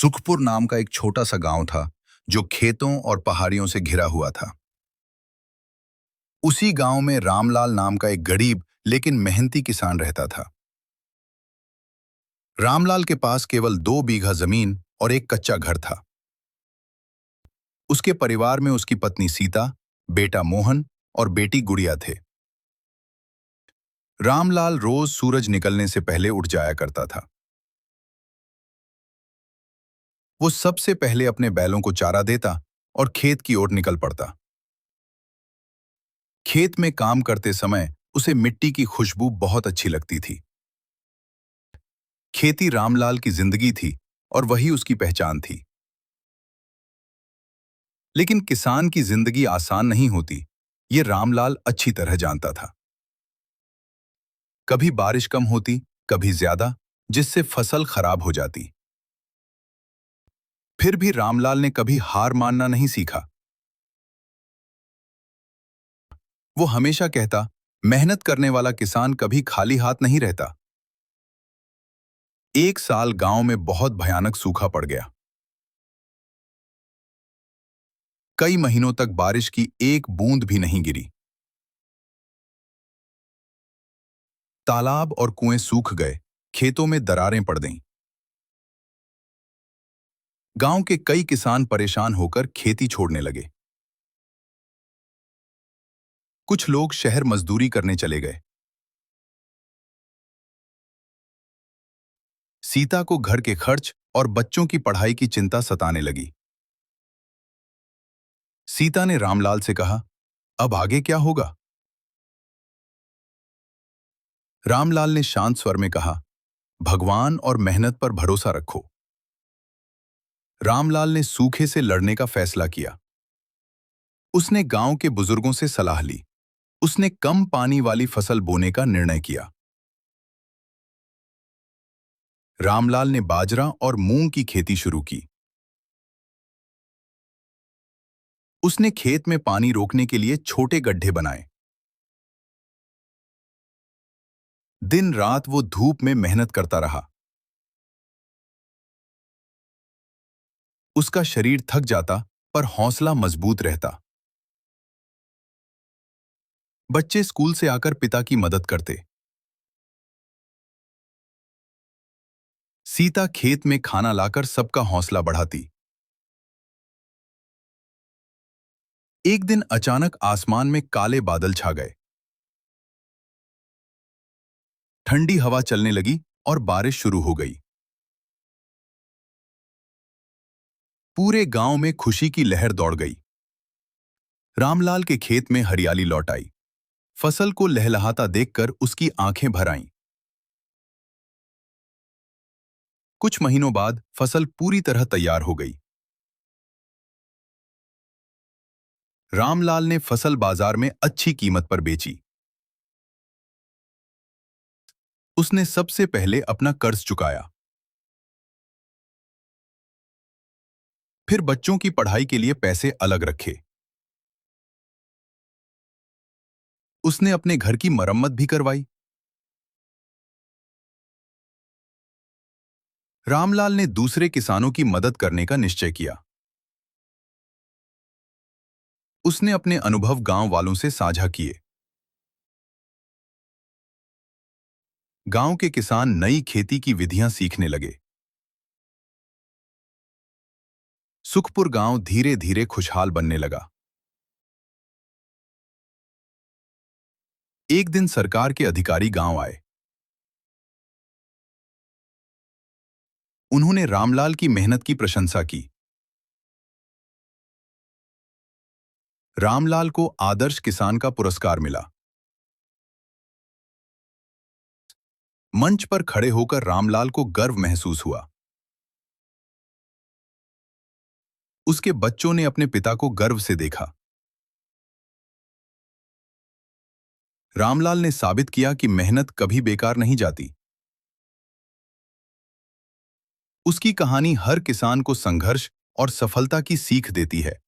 सुखपुर नाम का एक छोटा सा गांव था जो खेतों और पहाड़ियों से घिरा हुआ था। उसी गांव में रामलाल नाम का एक गरीब लेकिन मेहनती किसान रहता था। रामलाल के पास केवल 2 बीघा जमीन और एक कच्चा घर था। उसके परिवार में उसकी पत्नी सीता, बेटा मोहन और बेटी गुड़िया थे। रामलाल रोज सूरज निकलने से पहले उठ जाया करता था। वो सबसे पहले अपने बैलों को चारा देता और खेत की ओर निकल पड़ता। खेत में काम करते समय उसे मिट्टी की खुशबू बहुत अच्छी लगती थी। खेती रामलाल की जिंदगी थी और वही उसकी पहचान थी। लेकिन किसान की जिंदगी आसान नहीं होती, ये रामलाल अच्छी तरह जानता था। कभी बारिश कम होती, कभी ज्यादा, जिससे फसल खराब हो जाती। फिर भी रामलाल ने कभी हार मानना नहीं सीखा। वो हमेशा कहता, मेहनत करने वाला किसान कभी खाली हाथ नहीं रहता। एक साल गांव में बहुत भयानक सूखा पड़ गया। कई महीनों तक बारिश की एक बूंद भी नहीं गिरी। तालाब और कुएं सूख गए, खेतों में दरारें पड़ गईं। गांव के कई किसान परेशान होकर खेती छोड़ने लगे। कुछ लोग शहर मजदूरी करने चले गए। सीता को घर के खर्च और बच्चों की पढ़ाई की चिंता सताने लगी। सीता ने रामलाल से कहा, अब आगे क्या होगा? रामलाल ने शांत स्वर में कहा, भगवान और मेहनत पर भरोसा रखो। रामलाल ने सूखे से लड़ने का फैसला किया। उसने गांव के बुजुर्गों से सलाह ली। उसने कम पानी वाली फसल बोने का निर्णय किया। रामलाल ने बाजरा और मूंग की खेती शुरू की। उसने खेत में पानी रोकने के लिए छोटे गड्ढे बनाए। दिन रात वो धूप में मेहनत करता रहा। उसका शरीर थक जाता, पर हौसला मजबूत रहता। बच्चे स्कूल से आकर पिता की मदद करते। सीता खेत में खाना लाकर सबका हौसला बढ़ाती। एक दिन अचानक आसमान में काले बादल छा गए। ठंडी हवा चलने लगी और बारिश शुरू हो गई। पूरे गांव में खुशी की लहर दौड़ गई। रामलाल के खेत में हरियाली लौट आई। फसल को लहलहाता देखकर उसकी आंखें भर आईं। कुछ महीनों बाद फसल पूरी तरह तैयार हो गई। रामलाल ने फसल बाजार में अच्छी कीमत पर बेची। उसने सबसे पहले अपना कर्ज चुकाया। फिर बच्चों की पढ़ाई के लिए पैसे अलग रखे। उसने अपने घर की मरम्मत भी करवाई। रामलाल ने दूसरे किसानों की मदद करने का निश्चय किया। उसने अपने अनुभव गांव वालों से साझा किए। गांव के किसान नई खेती की विधियां सीखने लगे। सुखपुर गांव धीरे धीरे खुशहाल बनने लगा। एक दिन सरकार के अधिकारी गांव आए। उन्होंने रामलाल की मेहनत की प्रशंसा की। रामलाल को आदर्श किसान का पुरस्कार मिला। मंच पर खड़े होकर रामलाल को गर्व महसूस हुआ। उसके बच्चों ने अपने पिता को गर्व से देखा। रामलाल ने साबित किया कि मेहनत कभी बेकार नहीं जाती। उसकी कहानी हर किसान को संघर्ष और सफलता की सीख देती है।